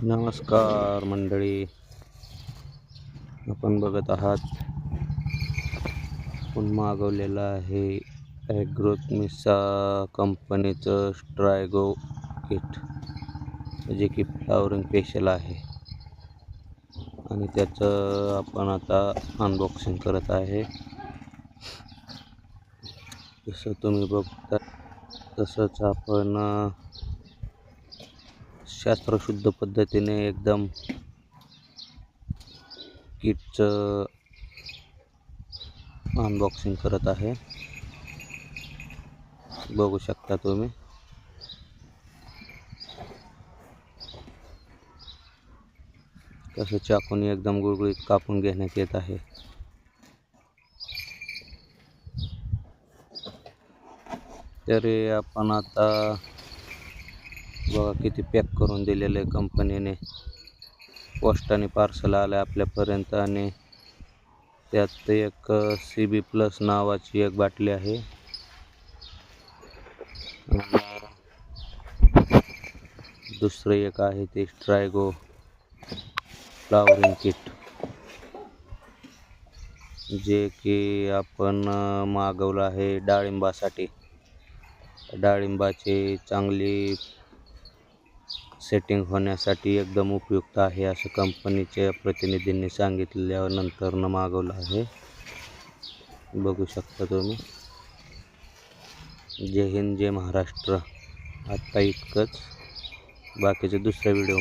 नमस्कार मंडळी, आपण बघत आहात आपण मागवलेलं आहे ॲग्रोमिसा कंपनीचं स्ट्रायगो किट, जे की फ्लावरिंग स्पेशल आहे आणि त्याचं आपण आता अनबॉक्सिंग करत आहे. जसं तुम्ही बघता तसंच आपण शास्त्रशुद्ध पद्धतीने एकदम किटचं अनबॉक्सिंग करत आहे. बघू शकता तुम्ही. कसं चाकूने एकदम गुळगुळीत कापून घेण्यात येत आहे. तरी आपण आता बघा किती पॅक करून दिलेलं आहे कंपनीने. पोस्टाने पार्सल आलं आपल्यापर्यंत आणि त्यात एक CB प्लस नावाची एक बाटली आहे. दुसरं एक आहे ते स्ट्रायगो फ्लावरिंग किट, जे की आपण मागवलं आहे डाळिंबासाठी. डाळिंबाची चांगली सेटिंग होण्यासाठी एकदम उपयुक्त आहे असं कंपनीच्या प्रतिनिधींनी सांगितल्यानंतर मागवलं आहे. बघू शकता तुम्ही. जय हिंद, जय महाराष्ट्र. आत्ता इतकंच. बाकीचे दुसऱ्या व्हिडिओ